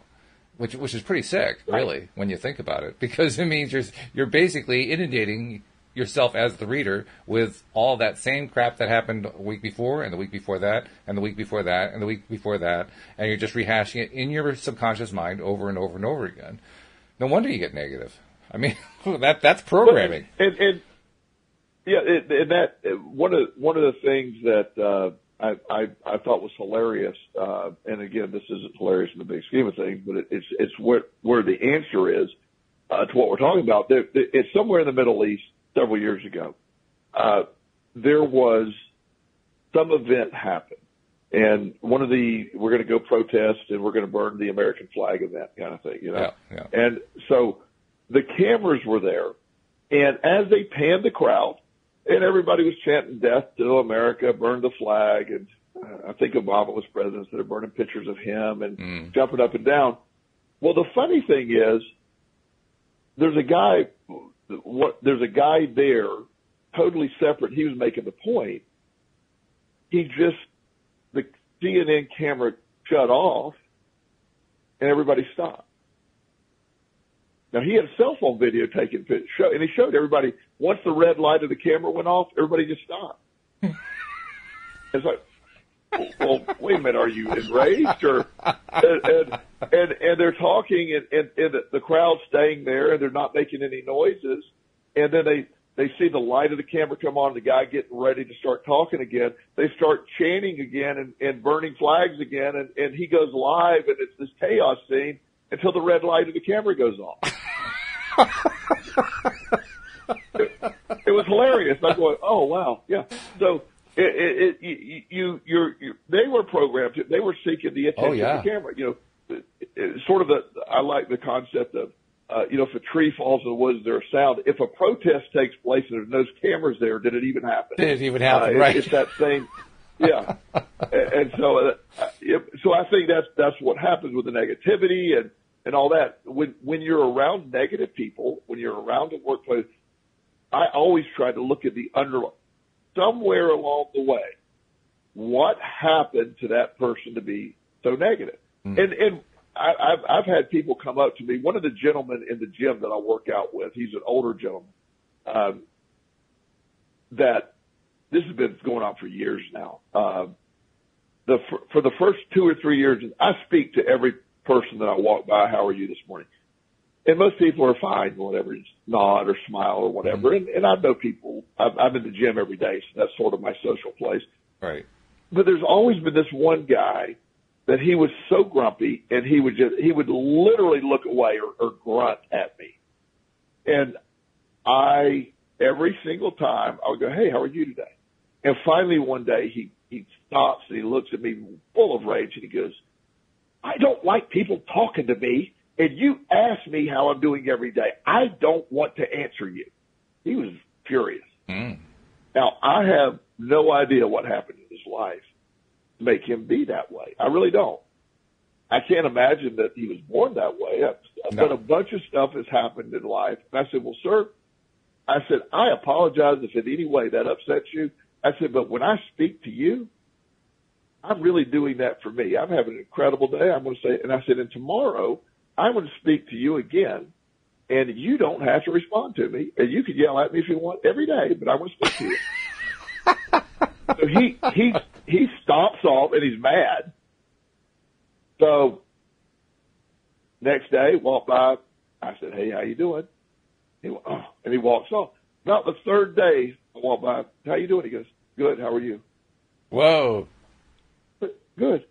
S1: Which is pretty sick, really, when you think about it, because it means you're basically inundating yourself as the reader with all that same crap that happened a week before, and the week before that, and the week before that, and the week before that, and you're just rehashing it in your subconscious mind over and over and over again. No wonder you get negative. I mean, that's programming.
S2: And one of the things that I thought was hilarious, and again, this isn't hilarious in the big scheme of things, but it's where the answer is to what we're talking about. It's somewhere in the Middle East several years ago. There was some event happen, and we're going to go protest and we're going to burn the American flag event kind of thing,
S1: Yeah.
S2: And so the cameras were there, and as they panned the crowd, and everybody was chanting "Death to America," "Burn the flag," and I think Obama was president, so they're burning pictures of him and jumping up and down. Well, the funny thing is, there's a guy there, totally separate. He was making the point. The CNN camera shut off, and everybody stopped. Now, he had a cell phone video taking pictures, and he showed everybody, once the red light of the camera went off, everybody just stopped. It's like, well, wait a minute, are you enraged? And they're talking, and the crowd's staying there, and they're not making any noises. And then they see the light of the camera come on, the guy getting ready to start talking again. They start chanting again and burning flags again, and he goes live, and it's this chaos scene until the red light of the camera goes off. It was hilarious. I'm going, oh wow, yeah. So they were programmed. They were seeking the attention of the camera. Sort of I like the concept of, if a tree falls in the woods, there's a sound. If a protest takes place and there's no cameras there, did it even happen?
S1: Did it even happen? Right.
S2: It's that same. Yeah. And so I think that's what happens with the negativity and all that. When you're around negative people, when you're around the workplace, I always try to look at the somewhere along the way, what happened to that person to be so negative? And I've had people come up to me. One of the gentlemen in the gym that I work out with, he's an older gentleman, that this has been going on for years now. For the first 2 or 3 years, I speak to every person that I walk by, how are you this morning? And most people are fine, whatever, just nod or smile or whatever. And I know people, I'm in the gym every day, so that's sort of my social place.
S1: Right.
S2: But there's always been this one guy that he was so grumpy, and he would literally look away or grunt at me. And every single time, I would go, hey, how are you today? And finally one day he stops and he looks at me full of rage and he goes, I don't like people talking to me, and you ask me how I'm doing every day. I don't want to answer you. He was furious. Now, I have no idea what happened in his life to make him be that way. I really don't. I can't imagine that he was born that way. But a bunch of stuff has happened in life. And I said, well, sir, I apologize if in any way that upsets you. I said, but when I speak to you, I'm really doing that for me. I'm having an incredible day. I'm going to say, and I said, and tomorrow I'm going to speak to you again, and you don't have to respond to me. And you can yell at me if you want every day, but I'm going to speak to you. So he stomps off and he's mad. So next day, walked by. I said, hey, how you doing? He went, oh, and he walks off. About the third day, I walked by. How you doing? He goes, good. How are you?
S1: Whoa.
S2: Good.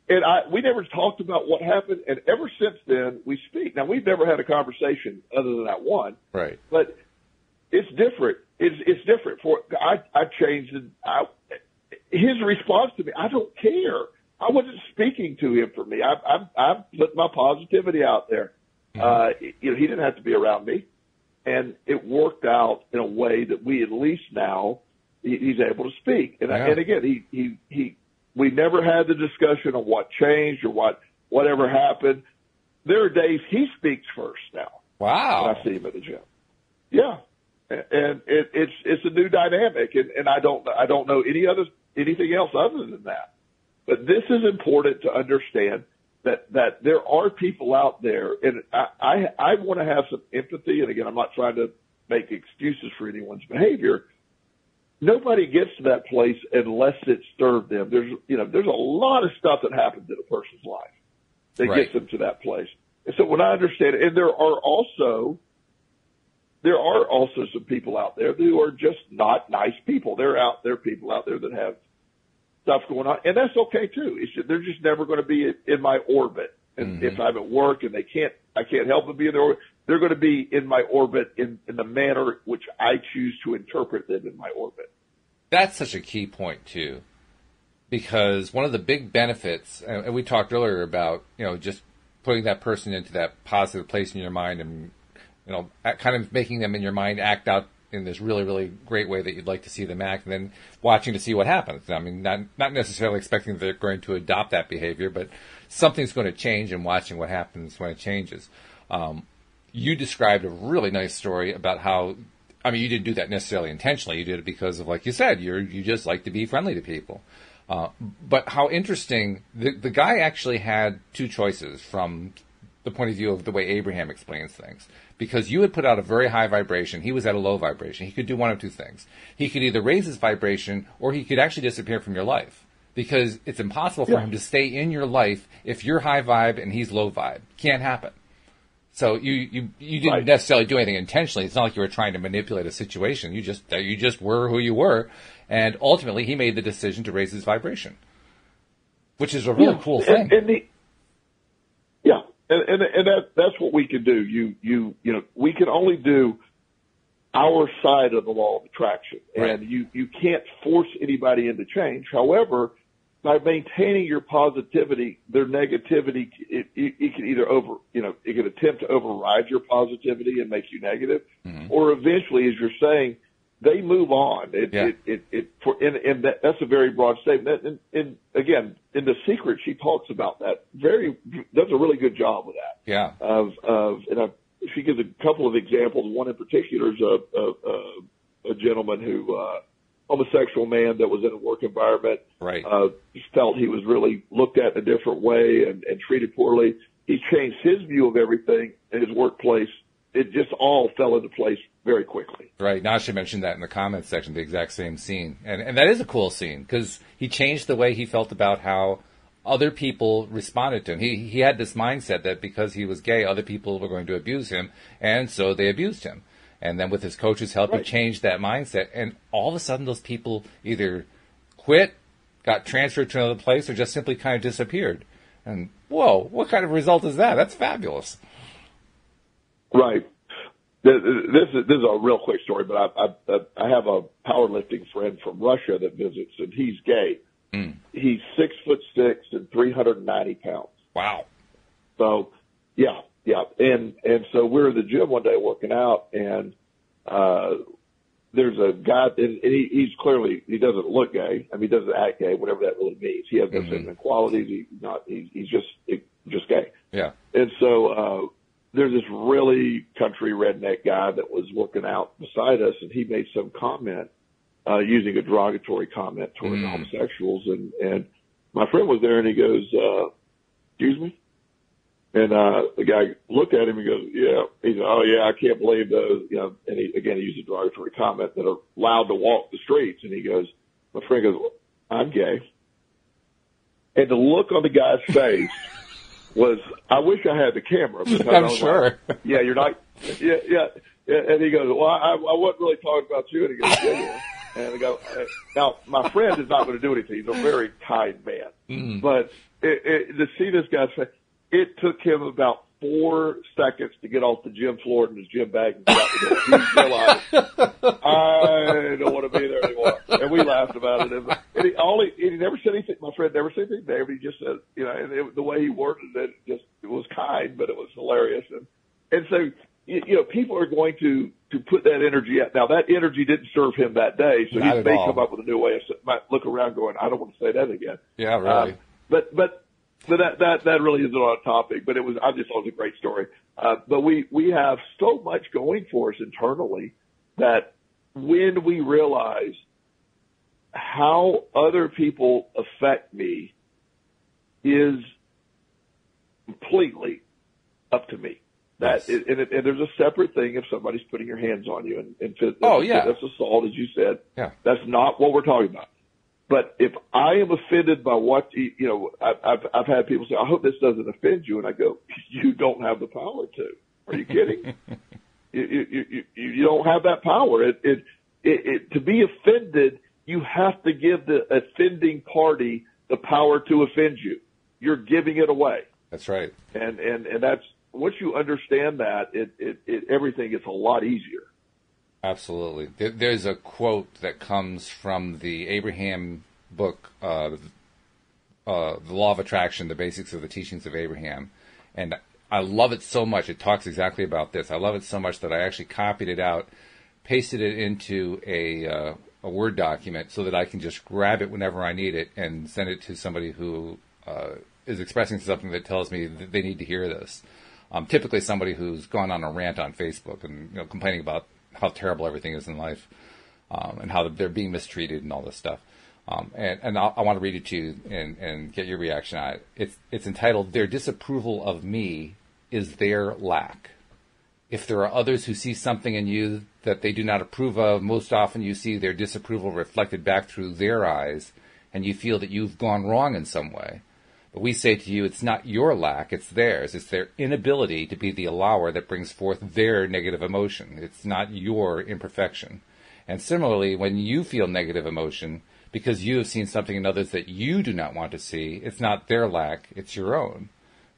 S2: And we never talked about what happened. And ever since then, we speak. Now, we've never had a conversation other than that one.
S1: Right.
S2: But it's different. It's different. I changed his response to me. I don't care. I wasn't speaking to him for me. I put my positivity out there. He didn't have to be around me, and it worked out in a way that we at least now he's able to speak. And again, we never had the discussion of what changed or whatever happened. There are days he speaks first now.
S1: Wow.
S2: When I see him at the gym. Yeah. And it's a new dynamic, and I don't know anything else other than that. But this is important to understand that there are people out there, and I want to have some empathy. And again, I'm not trying to make excuses for anyone's behavior. Nobody gets to that place unless it served them. There's a lot of stuff that happens in a person's life that gets them to that place. And so when I understand it, and there are also some people out there who are just not nice people. There are people out there that have stuff going on, and that's okay too. They're just never going to be in my orbit. And if I'm at work and I can't help but be in their orbit, they're going to be in my orbit in the manner which I choose to interpret them in my orbit.
S1: That's such a key point too, because one of the big benefits, and we talked earlier about, just putting that person into that positive place in your mind and, kind of making them in your mind act out in this really, really great way that you'd like to see them act, and then watching to see what happens. I mean, not necessarily expecting that they're going to adopt that behavior, but something's going to change, and watching what happens when it changes. You described a really nice story about how, I mean, you didn't do that necessarily intentionally. You did it because of, like you said, you just like to be friendly to people. But how interesting, the guy actually had two choices from the point of view of the way Abraham explains things. Because you had put out a very high vibration, he was at a low vibration. He could do one of two things. He could either raise his vibration, or he could actually disappear from your life. Because it's impossible for him to stay in your life if you're high vibe and he's low vibe. Can't happen. So you didn't necessarily do anything intentionally. It's not like you were trying to manipulate a situation. You just were who you were. And ultimately, he made the decision to raise his vibration, which is a really cool thing.
S2: And that's what we can do. You know, we can only do our side of the law of attraction, and you can't force anybody into change. However, by maintaining your positivity, their negativity, it can either it can attempt to override your positivity and make you negative, or eventually, as you're saying, they move on. That's a very broad statement. And again, in The Secret, she talks about that. Does a really good job with that.
S1: Yeah.
S2: She gives a couple of examples. One in particular is a gentleman who, homosexual man that was in a work environment, felt he was really looked at in a different way and treated poorly. He changed his view of everything in his workplace. It just all fell into place very quickly.
S1: Right. Nasha mentioned that in the comments section, the exact same scene. And that is a cool scene because he changed the way he felt about how other people responded to him. He had this mindset that because he was gay, other people were going to abuse him, and so they abused him. And then with his coach's help, he changed that mindset. And all of a sudden, those people either quit, got transferred to another place, or just simply kind of disappeared. And, whoa, what kind of result is that? That's fabulous.
S2: Right. This is a real quick story, but I have a powerlifting friend from Russia that visits, and he's gay. He's 6'6" and 390 pounds.
S1: Wow.
S2: So, yeah. And so we're in the gym one day working out, and there's a guy, and he's clearly, he doesn't look gay. I mean, he doesn't act gay, whatever that really means. He has no feminine qualities. He's just gay.
S1: Yeah.
S2: And so, there's this really country redneck guy that was working out beside us, and he made some comment, using a derogatory comment toward homosexuals. And my friend was there, and he goes, excuse me? And the guy looked at him and goes, yeah. He said, oh, yeah, I can't believe those, and he used a derogatory comment that are allowed to walk the streets. And he goes, my friend goes, I'm gay. And the look on the guy's face was, I wish I had the camera. Because
S1: I'm sure.
S2: Like, yeah, you're not. Yeah. And he goes, well, I wasn't really talking about you. And he goes, yeah. And I go, now my friend is not going to do anything. He's a very kind man. But to see this guy's face, it took him about 4 seconds to get off the gym floor in his gym bag and get out the door. He realized, I don't want to be there anymore. And we laughed about it. And he never said anything. My friend never said anything, David. He just said, and the way he worded it, it was kind, but it was hilarious. And so, people are going to put that energy out. Now, that energy didn't serve him that day, so he may come up with a new way. Might look around going, I don't want to say that again.
S1: Yeah, really.
S2: But that really isn't on a topic, but I just thought it was a great story. But we have so much going for us internally that when we realize how other people affect me is completely up to me. And there's a separate thing if somebody's putting your hands on you and that's assault, as you said.
S1: Yeah.
S2: That's not what we're talking about. But if I am offended by what, I've had people say, I hope this doesn't offend you. And I go, you don't have the power to. Are you kidding? You don't have that power. To be offended, you have to give the offending party the power to offend you. You're giving it away.
S1: That's right.
S2: And that's, once you understand that, everything gets a lot easier.
S1: Absolutely. There's a quote that comes from the Abraham book, The Law of Attraction, The Basics of the Teachings of Abraham. And I love it so much. It talks exactly about this. I love it so much that I actually copied it out pasted it into a Word document so that I can just grab it whenever I need it and send it to somebody who is expressing something that tells me that they need to hear this. Typically somebody who's gone on a rant on Facebook and complaining about how terrible everything is in life, and how they're being mistreated and all this stuff. And I want to read it to you and get your reaction on it. It's entitled, "Their disapproval of me is their lack. If there are others who see something in you that they do not approve of, most often you see their disapproval reflected back through their eyes, and you feel that you've gone wrong in some way. But we say to you, it's not your lack, it's theirs. It's their inability to be the allower that brings forth their negative emotion. It's not your imperfection. And similarly, when you feel negative emotion, because you have seen something in others that you do not want to see, it's not their lack, it's your own.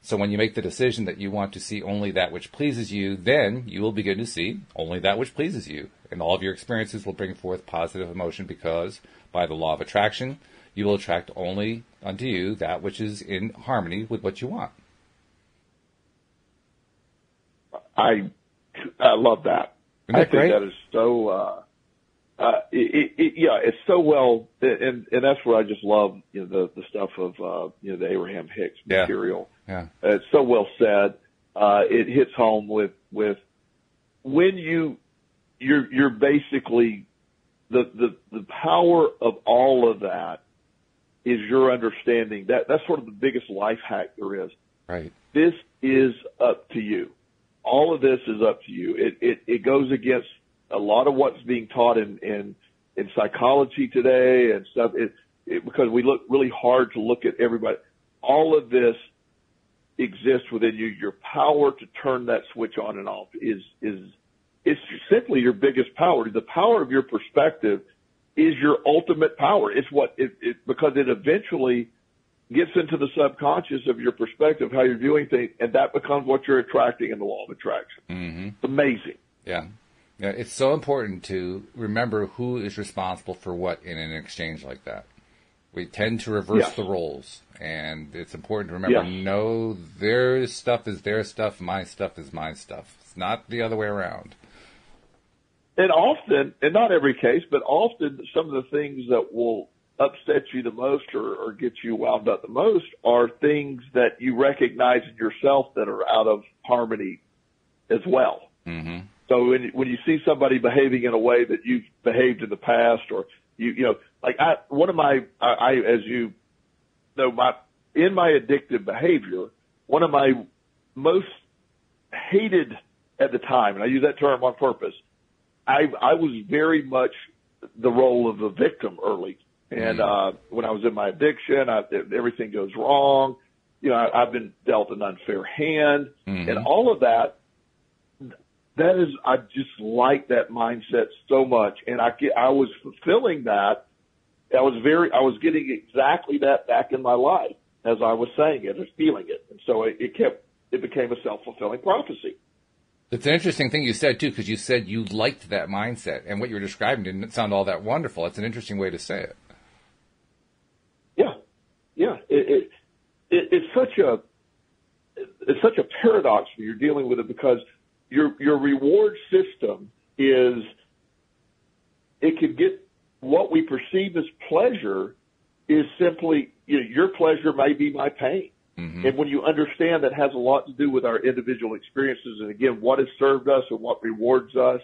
S1: So when you make the decision that you want to see only that which pleases you, then you will begin to see only that which pleases you. And all of your experiences will bring forth positive emotion because, by the law of attraction, you will attract only unto you that which is in harmony with what you want."
S2: I love that.
S1: Isn't that great?
S2: I think that is so, it's so well, and that's where I just love, the stuff of, the Abraham Hicks material.
S1: Yeah.
S2: It's so well said. It hits home with when you're basically, the power of all of that is your understanding. That's sort of the biggest life hack there is.
S1: Right.
S2: This is up to you. All of this is up to you. It goes against a lot of what's being taught in psychology today and stuff. Because we look really hard to look at everybody. All of this exists within you. Your power to turn that switch on and off is simply your biggest power. The power of your perspective is your ultimate power. It's because it eventually gets into the subconscious of your perspective, how you're doing things, and that becomes what you're attracting in the law of attraction.
S1: Mm-hmm.
S2: It's amazing.
S1: Yeah. Yeah. It's so important to remember who is responsible for what in an exchange like that. We tend to reverse the roles, and it's important to remember, no, their stuff is their stuff, my stuff is my stuff. It's not the other way around.
S2: And often, and not every case, but often some of the things that will upset you the most or get you wound up the most are things that you recognize in yourself that are out of harmony as well. Mm-hmm. So when you see somebody behaving in a way that you've behaved in the past, or in my addictive behavior, one of my most hated at the time, and I use that term on purpose, I was very much the role of the victim early. And when I was in my addiction, everything goes wrong. I've been dealt an unfair hand, and all of that. That is, I just like that mindset so much, and I was fulfilling that. I was getting exactly that back in my life as I was saying it, or feeling it, and so it became a self-fulfilling prophecy.
S1: It's an interesting thing you said, too, because you said you liked that mindset, and what you were describing didn't sound all that wonderful. It's an interesting way to say it.
S2: Yeah. It's such a paradox when you're dealing with it, because your reward system it could get what we perceive as pleasure is simply, your pleasure may be my pain. Mm-hmm. And when you understand that has a lot to do with our individual experiences, and again, what has served us and what rewards us,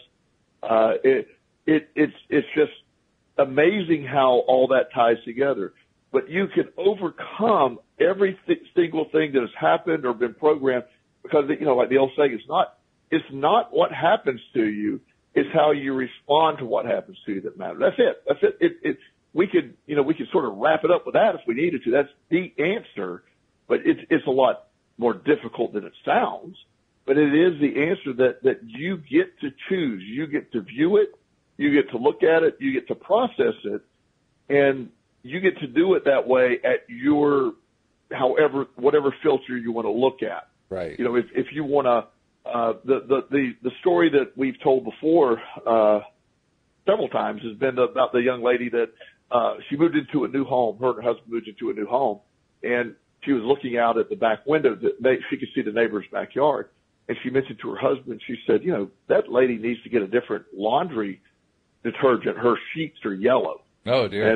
S2: it's just amazing how all that ties together. But you can overcome every single thing that has happened or been programmed, because, like the old saying, it's not what happens to you, it's how you respond to what happens to you that matters. That's it. We could sort of wrap it up with that if we needed to. That's the answer. But it's a lot more difficult than it sounds. But it is the answer that you get to choose. You get to view it. You get to look at it. You get to process it. And you get to do it that way at whatever filter you want to look at.
S1: Right.
S2: If you want to, the story that we've told before, several times has been about the young lady that, she moved into a new home. Her and her husband moved into a new home, and she was looking out at the back window. She could see the neighbor's backyard. and she mentioned to her husband, she said, that lady needs to get a different laundry detergent. Her sheets are yellow.
S1: Oh dear.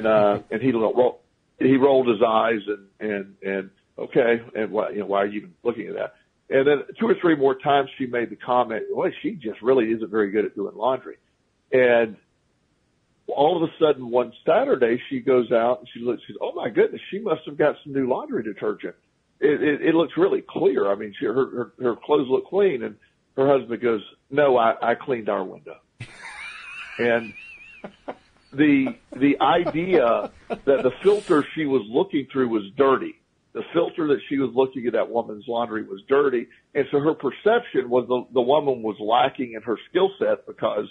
S2: And he rolled his eyes and okay, and why are you even looking at that? And then 2 or 3 more times she made the comment, well, she just really isn't very good at doing laundry. And all of a sudden one Saturday she goes out and she looks, she says, oh my goodness, she must have got some new laundry detergent. It looks really clear. I mean, her clothes look clean. And her husband goes, no, I cleaned our window. And the idea that the filter she was looking through was dirty. The filter that she was looking at that woman's laundry was dirty. And so her perception was the woman was lacking in her skill set because,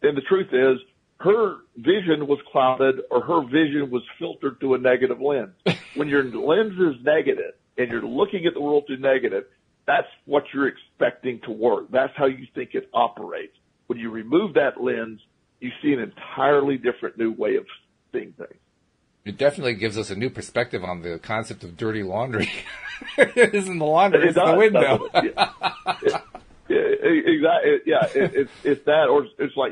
S2: and the truth is, her vision was clouded or her vision was filtered through a negative lens. When your lens is negative and you're looking at the world through negative, that's what you're expecting to work. That's how you think it operates. When you remove that lens, you see an entirely different new way of seeing things.
S1: It definitely gives us a new perspective on the concept of dirty laundry. It isn't the laundry, it's the window.
S2: Exactly. Yeah, it's that, or it's like,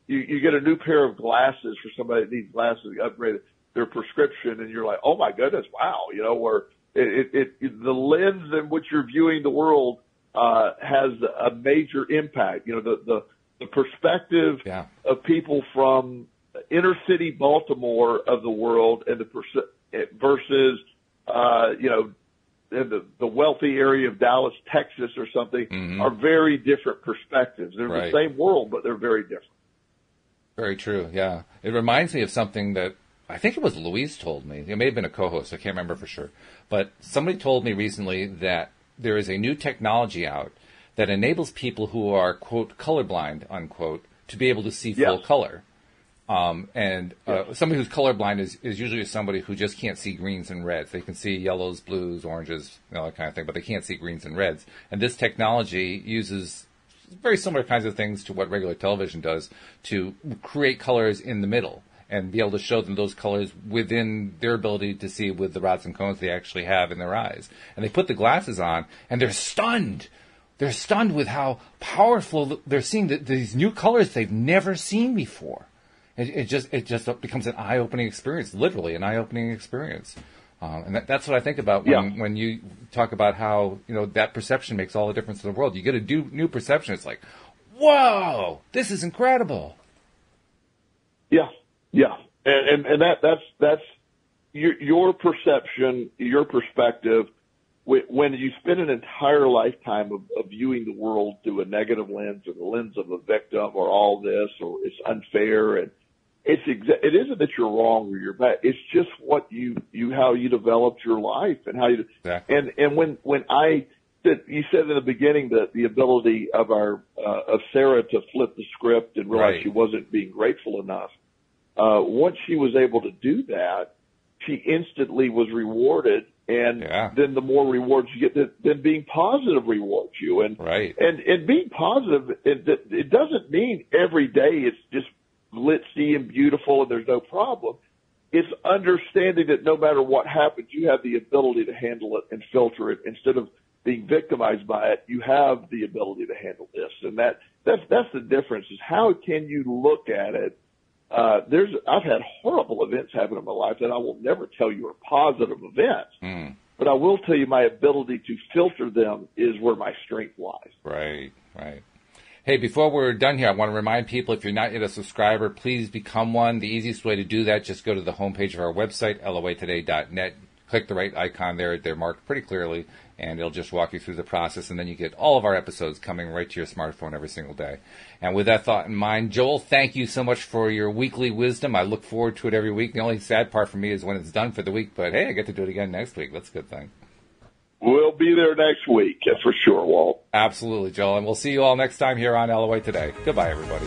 S2: you get a new pair of glasses for somebody that needs glasses to upgrade their prescription, and you're like, oh my goodness, wow, where the lens in which you're viewing the world has a major impact. The perspective of people from inner city Baltimore of the world and versus in the wealthy area of Dallas, Texas or something are very different perspectives. They're the same world, but they're very different.
S1: Very true, yeah. It reminds me of something that I think it was Louise told me. It may have been a co-host. I can't remember for sure. But somebody told me recently that there is a new technology out that enables people who are, quote, colorblind, unquote, to be able to see full color. Somebody who's colorblind is usually somebody who just can't see greens and reds. They can see yellows, blues, oranges, that kind of thing, but they can't see greens and reds. And this technology uses very similar kinds of things to what regular television does to create colors in the middle and be able to show them those colors within their ability to see with the rods and cones they actually have in their eyes. And they put the glasses on, and they're stunned. They're stunned with how powerful they're seeing these new colors they've never seen before. It just becomes an eye-opening experience, literally an eye-opening experience. And that's what I think about when you talk about how, that perception makes all the difference in the world. You get a new perception. It's like, whoa, this is incredible.
S2: Yeah. Yeah. And that's your perception, your perspective. When you spend an entire lifetime of viewing the world through a negative lens or the lens of a victim or all this, or it's unfair, and it isn't that you're wrong or you're bad. It's just what how you developed your life and how you, and when you said in the beginning that the ability of of Sarah to flip the script and realize she wasn't being grateful enough. Once she was able to do that, she instantly was rewarded. And then the more rewards you get, then being positive rewards you. And being positive, it doesn't mean every day it's just glitzy and beautiful and there's no problem. It's understanding that no matter what happens, you have the ability to handle it and filter it. Instead of being victimized by it, you have the ability to handle this. And that's the difference, is how can you look at it? I've had horrible events happen in my life that I will never tell you are positive events, but I will tell you my ability to filter them is where my strength lies. Right.
S1: Hey, before we're done here, I want to remind people, if you're not yet a subscriber, please become one. The easiest way to do that, just go to the homepage of our website, loatoday.net. Click the right icon there. They're marked pretty clearly, and it'll just walk you through the process, and then you get all of our episodes coming right to your smartphone every single day. And with that thought in mind, Joel, thank you so much for your weekly wisdom. I look forward to it every week. The only sad part for me is when it's done for the week, but hey, I get to do it again next week. That's a good thing.
S2: We'll be there next week, for sure, Walt.
S1: Absolutely, Joel. And we'll see you all next time here on LOA Today. Goodbye, everybody.